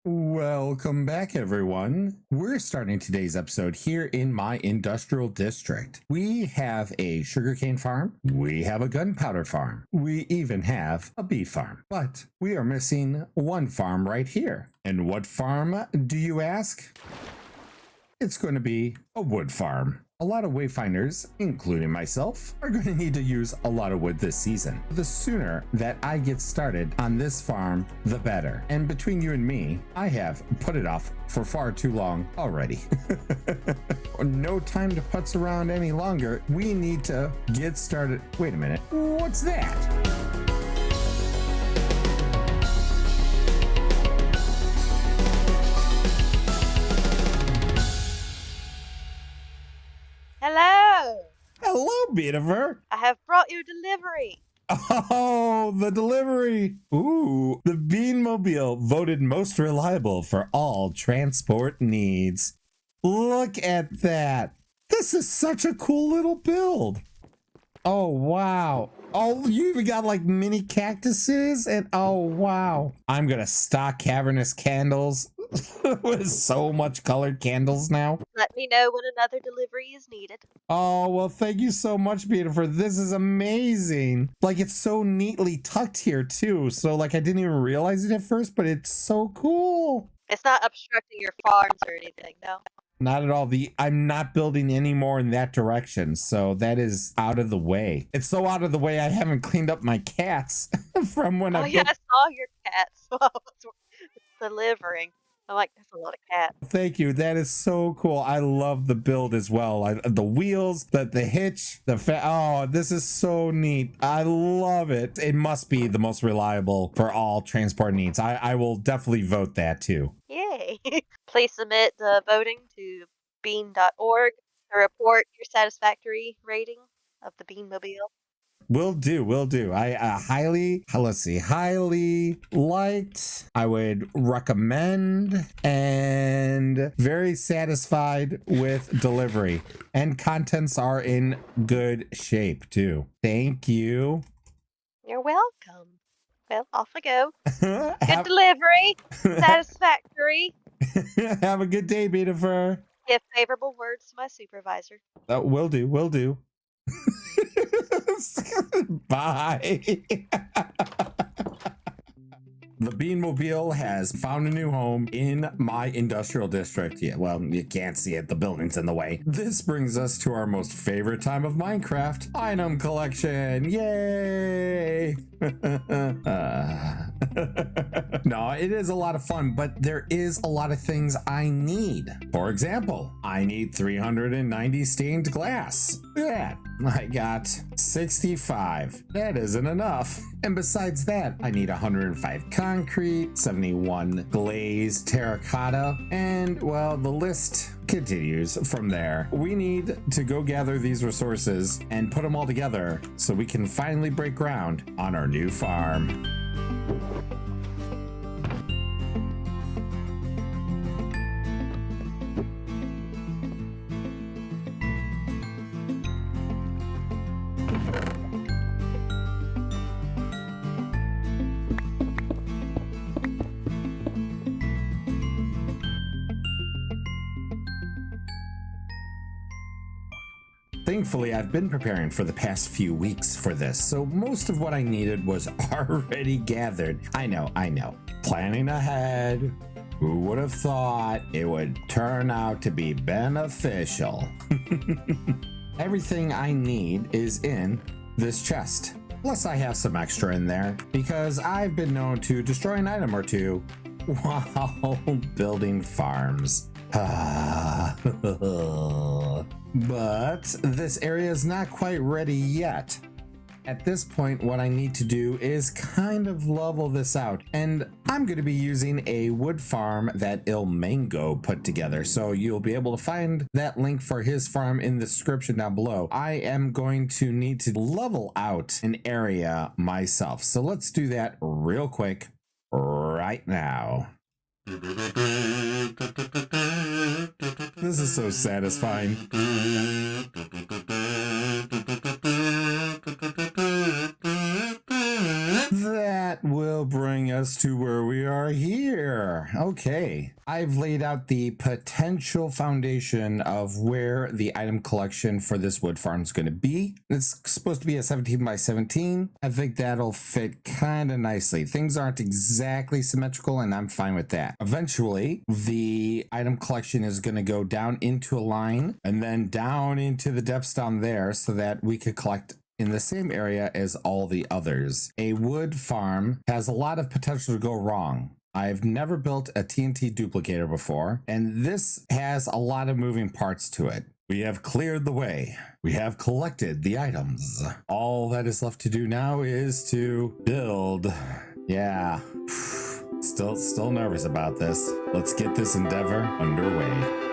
Welcome back, everyone. We're starting today's episode here in my industrial district. We have a sugarcane farm, we have a gunpowder farm, we even have a bee farm. But we are missing one farm right here. And what farm, do you ask? It's going to be a wood farm. A lot of wayfinders, including myself, are going to need to use a lot of wood this season. The sooner that I get started on this farm, the better. And between you and me, I have put it off for far too long already. No time to putz around any longer. We need to get started. Wait a minute. What's that? Hello! Hello, Beanifer. I have brought you delivery. Oh, the delivery. Ooh, the Beanmobile voted most reliable for all transport needs. Look at that. This is such a cool little build. Oh, wow. Oh, you even got like mini cactuses and oh, wow. I'm going to stock cavernous candles with so much colored candles now. Let me know when another delivery is needed. Oh, well, thank you so much, Beanifer. This is amazing. Like, it's so neatly tucked here, too. So, like, I didn't even realize it at first, but it's so cool. It's not obstructing your farms or anything, no? Not at all. I'm not building any more in that direction, so that is out of the way. It's so out of the way I haven't cleaned up my cats from when I yeah, I saw your cats while I was delivering. I'm like, there's a lot of cats. Thank you. That is so cool. I love the build as well. The wheels, the hitch, oh, this is so neat. I love it. It must be the most reliable for all transport needs. I will definitely vote that too. Yay. Please submit the voting to bean.org to report your satisfactory rating of the Beanmobile. Will do. I highly liked, I would recommend, and very satisfied with delivery. And contents are in good shape too. Thank you. You're welcome. Well, off I go. Good delivery. Satisfactory. Have a good day, Beanifer. Give favorable words to my supervisor. Will do. Bye. The Beanmobile has found a new home in my industrial district. Yeah, well, you can't see it. The building's in the way. This brings us to our most favorite time of Minecraft, item collection. Yay! No, it is a lot of fun, but there is a lot of things I need. For example, I need 390 stained glass. Yeah, I got 65. That isn't enough. And besides that, I need 105 concrete, 71 glazed terracotta, and well, the list continues from there. We need to go gather these resources and put them all together so we can finally break ground on our new farm. Thankfully, I've been preparing for the past few weeks for this, so most of what I needed was already gathered. I know. Planning ahead. Who would have thought it would turn out to be beneficial? Everything I need is in this chest. Plus, I have some extra in there because I've been known to destroy an item or two while building farms. But this area is not quite ready yet. At this point, what I need to do is kind of level this out, and I'm going to be using a wood farm that Ilmango put together, so you'll be able to find that link for his farm in the description down below. I am going to need to level out an area myself, so let's do that real quick right now. This is so satisfying. That will bring us to where we are here. Okay, I've laid out the potential foundation of where the item collection for this wood farm is going to be. It's supposed to be a 17 by 17. I think that'll fit kind of nicely. Things aren't exactly symmetrical, and I'm fine with that. Eventually, the item collection is going to go down into a line and then down into the depths down there so that we could collect in the same area as all the others. A wood farm has a lot of potential to go wrong. I've never built a TNT duplicator before, and this has a lot of moving parts to it. We have cleared the way. We have collected the items. All that is left to do now is to build. Yeah, still nervous about this. Let's get this endeavor underway.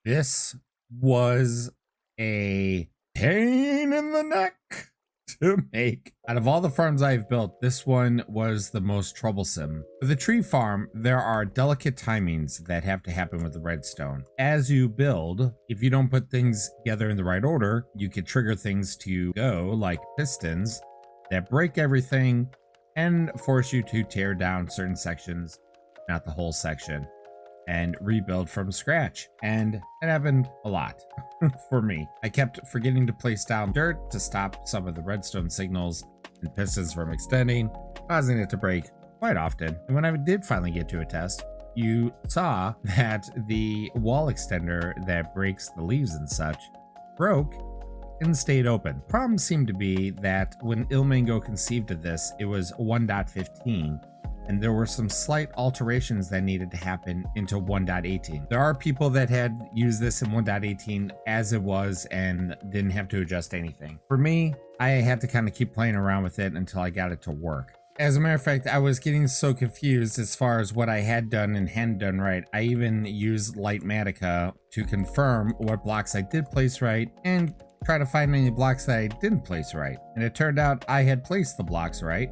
This was a pain in the neck to make. Out of all the farms I've built, this one was the most troublesome. For the tree farm, there are delicate timings that have to happen with the redstone. As you build, if you don't put things together in the right order, you could trigger things to go, like pistons, that break everything and force you to tear down certain sections, not the whole section, and rebuild from scratch. And it happened a lot for me. I kept forgetting to place down dirt to stop some of the redstone signals and pistons from extending, causing it to break quite often. And when I did finally get to a test, you saw that the wall extender that breaks the leaves and such broke and stayed open. Problem seemed to be that when Ilmango conceived of this, it was 1.15. and there were some slight alterations that needed to happen into 1.18. There are people that had used this in 1.18 as it was and didn't have to adjust anything. For me, I had to kind of keep playing around with it until I got it to work. As a matter of fact, I was getting so confused as far as what I had done and hadn't done right. I even used Lightmatica to confirm what blocks I did place right and try to find any blocks that I didn't place right. And it turned out I had placed the blocks right.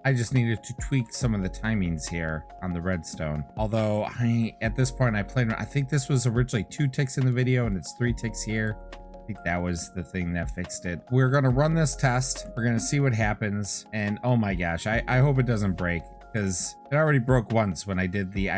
I just needed to tweak some of the timings here on the redstone. Although at this point I think this was originally 2 ticks in the video and it's 3 ticks here. I think that was the thing that fixed it. We're gonna run this test. We're gonna see what happens. And oh my gosh, I hope it doesn't break, because it already broke once when I did the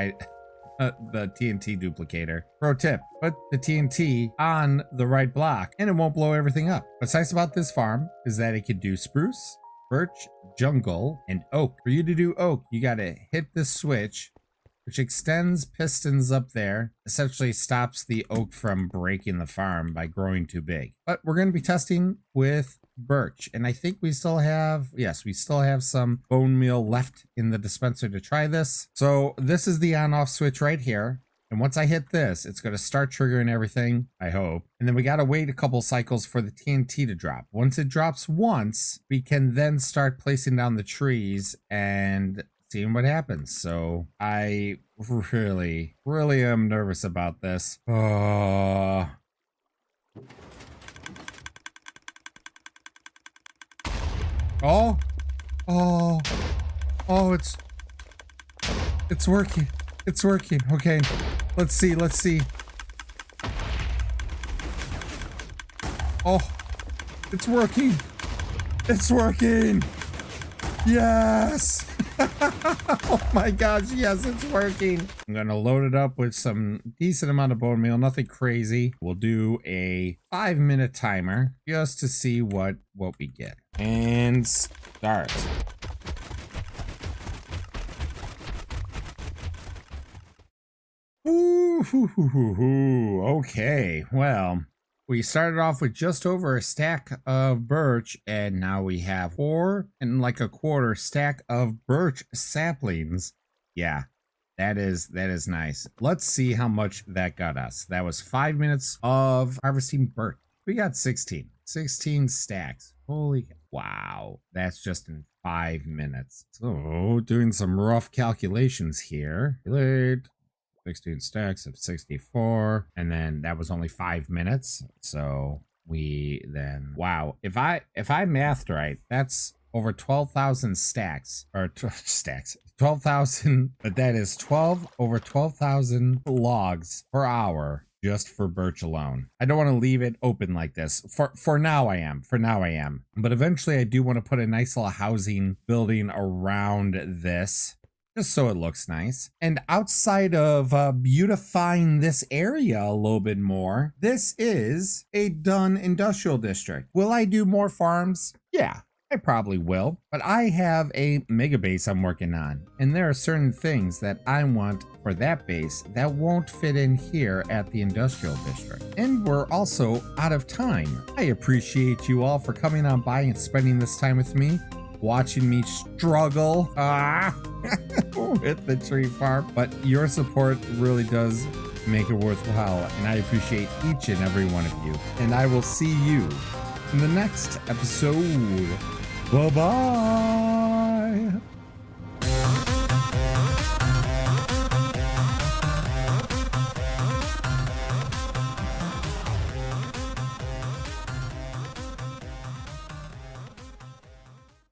TNT duplicator. Pro tip, put the TNT on the right block and it won't blow everything up. What's nice about this farm is that it could do spruce, birch, jungle, and oak. For you to do oak, you gotta hit this switch, which extends pistons up there, essentially stops the oak from breaking the farm by growing too big. But we're gonna be testing with birch, and I think we still have, yes, we still have some bone meal left in the dispenser to try this. So this is the on-off switch right here. And once I hit this, it's going to start triggering everything, I hope. And then we got to wait a couple cycles for the TNT to drop. Once it drops once, we can then start placing down the trees and seeing what happens. So I really am nervous about this. Oh, it's working. It's working. Okay, let's see. Oh, it's working. It's working. Yes. Oh my gosh, yes, it's working. I'm gonna load it up with some decent amount of bone meal, nothing crazy. We'll do a 5-minute timer just to see what we get. And start. Ooh, okay, well, we started off with just over a stack of birch, and now we have 4 1/4 stack of birch saplings. Yeah, that is nice. Let's see how much that got us. That was 5 minutes of harvesting birch. We got 16 stacks. Holy, wow, that's just in 5 minutes. So, doing some rough calculations here. 16 stacks of 64, and then that was only 5 minutes. So we then, wow, if I mathed right, that's over 12,000 stacks, or stacks, 12,000, but that is 12 over 12,000 logs per hour just for birch alone. I don't want to leave it open like this. For now I am. But eventually I do want to put a nice little housing building around this, just so it looks nice. And outside of beautifying this area a little bit more, this is a done industrial district. Will I do more farms? Yeah, I probably will. But I have a mega base I'm working on. And there are certain things that I want for that base that won't fit in here at the industrial district. And we're also out of time. I appreciate you all for coming on by and spending this time with me, watching me struggle with the tree farm, but your support really does make it worthwhile, and I appreciate each and every one of you. And I will see you in the next episode. Bye bye.